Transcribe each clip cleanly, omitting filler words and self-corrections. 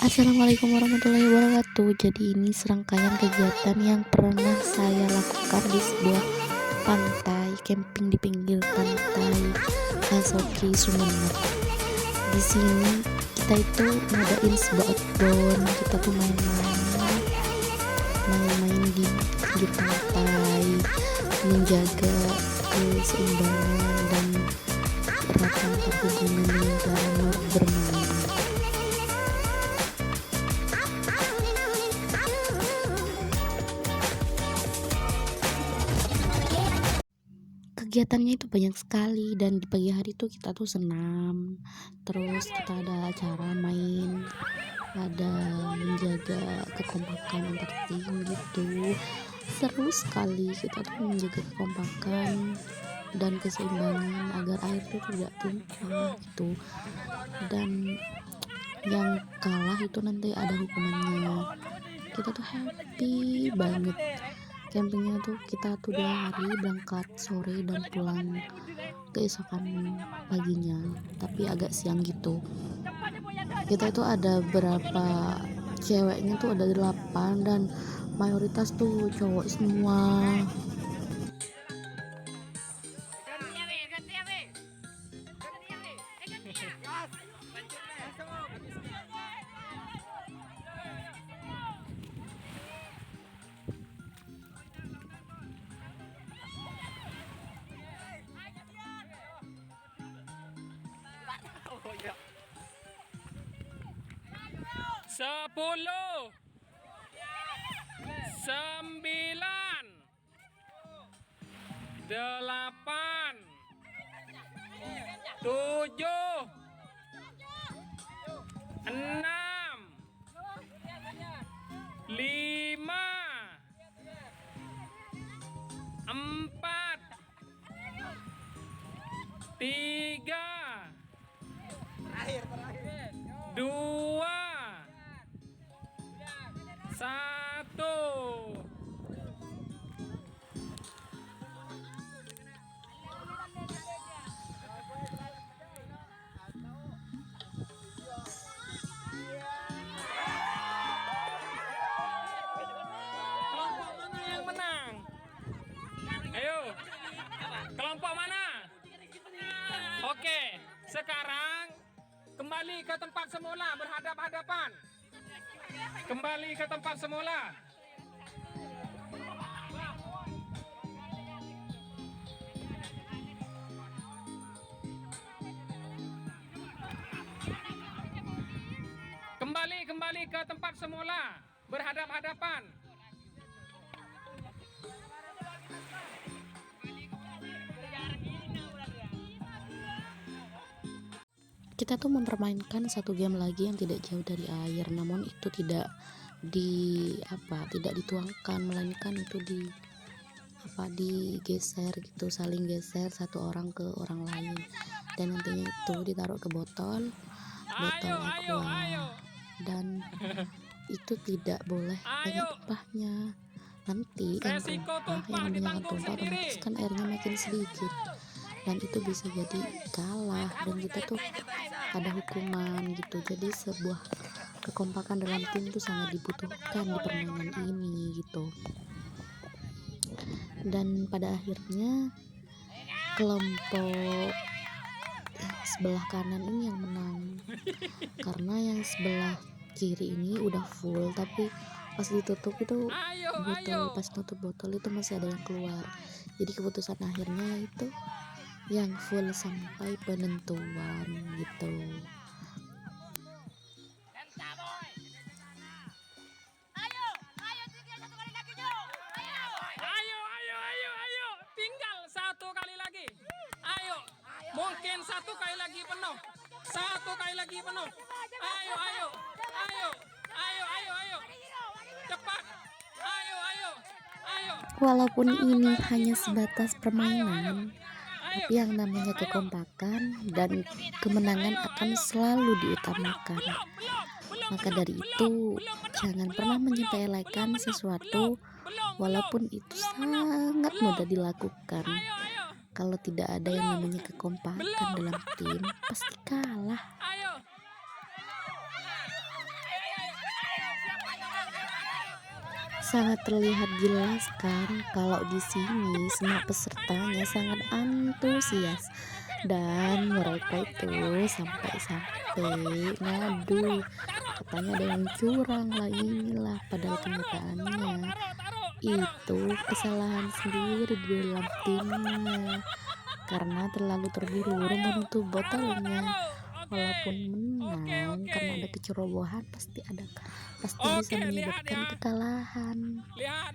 Assalamualaikum warahmatullahi wabarakatuh. Jadi ini serangkaian kegiatan yang pernah saya lakukan di sebuah pantai camping di pinggir pantai Kasoki Sumeneb. Di sini kita itu ngadain sebuah outbound, kita tuh main-main di pinggir pantai, menjaga keseimbangan dan eratkan hubungan dengan cara bermain. Kegiatannya itu banyak sekali, dan di pagi hari tuh kita tuh senam, terus kita ada acara main, ada menjaga kekompakan antar tim gitu. Seru sekali, kita tuh menjaga kekompakan dan keseimbangan agar air tuh tidak tumpah gitu, dan yang kalah itu nanti ada hukumannya. Kita tuh happy banget. Campingnya tuh kita tuh 2 hari, berangkat sore dan pulang keesokan paginya, tapi agak siang gitu. Kita itu ada berapa ceweknya tuh ada 8 dan mayoritas tuh cowok semua. 10, 9, 8, 7, 6, 5, 4, 3, 2, 1. Kelompok mana yang menang? Ayo, kelompok mana? Oke, sekarang kembali ke tempat semula, berhadap-hadapan. Kembali ke tempat semula. Kembali ke tempat semula, berhadap-hadapan. Kita tuh mempermainkan satu game lagi yang tidak jauh dari air, namun itu tidak dituangkan, melainkan itu digeser gitu, saling geser satu orang ke orang lain, dan nantinya itu ditaruh ke botol aqua, dan itu tidak boleh banyak tumpahnya. Nanti yang namanya tumpah otomatis kan airnya makin sedikit, dan itu bisa jadi kalah, dan kita tuh ada hukuman gitu. Jadi sebuah kekompakan dalam tim itu sangat dibutuhkan di permainan ini gitu. Dan pada akhirnya kelompok sebelah kanan ini yang menang, karena yang sebelah kiri ini udah full, tapi pas ditutup itu pas tutup botol itu masih ada yang keluar. Jadi keputusan akhirnya itu yang full sampai penentuan gitu. Ayo, tinggal 1 kali lagi. Ayo, mungkin 1 kali lagi penuh. 1 kali lagi penuh. Ayo. Cepat. Ayo. Walaupun ini hanya sebatas permainan, tapi yang namanya kekompakan dan kemenangan akan selalu diutamakan. Maka dari itu, jangan pernah menyepelekan sesuatu walaupun itu sangat mudah dilakukan. Kalau tidak ada yang namanya kekompakan dalam tim, pasti kalah. Sangat terlihat jelas kan kalau di sini semua pesertanya sangat antusias dan mereka itu sampai-sampai ngadu katanya ada yang curang lah inilah, padahal kenyataannya itu kesalahan sendiri di dalam timnya karena terlalu terburu-buru menutup botolnya. Walaupun menang karena ada kecerobohan pasti bisa Lihat menyebabkan ya. kekalahan. Lihat.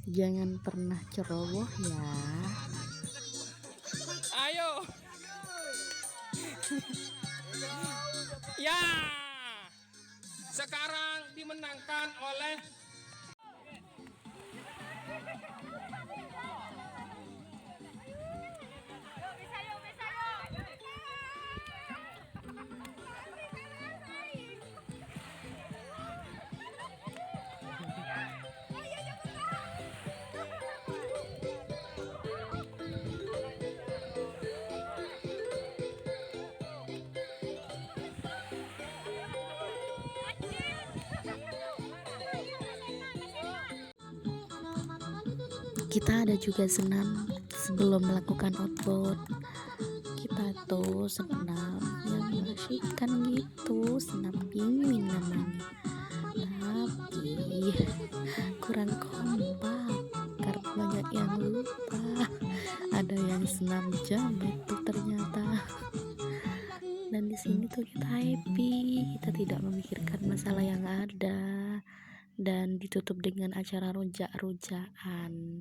Jangan pernah ceroboh ya. Ayo. Ya. Sekarang dimenangkan oleh Kita ada juga senam sebelum melakukan outbound. Kita tuh senam yang mengasyikkan gitu, senam pingwin namanya. Tapi kurang kompak karena banyak yang lupa. Ada yang senam jam itu ternyata. Dan di sini tuh kita happy, kita tidak memikirkan masalah yang ada. Dan ditutup dengan acara rujak-rujakan.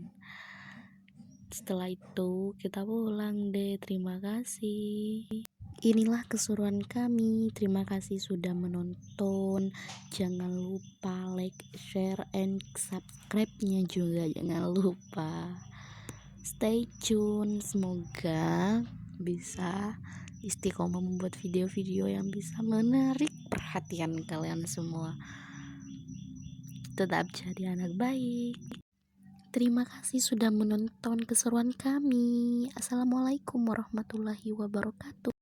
Setelah itu kita pulang deh. Terima kasih. Inilah keseruan kami. Terima kasih sudah menonton. Jangan lupa like, share, and subscribe-nya juga jangan lupa. Stay tune. Semoga bisa istiqomah membuat video-video yang bisa menarik perhatian kalian semua. Tetap jadi anak baik. Terima kasih sudah menonton keseruan kami. Assalamualaikum warahmatullahi wabarakatuh.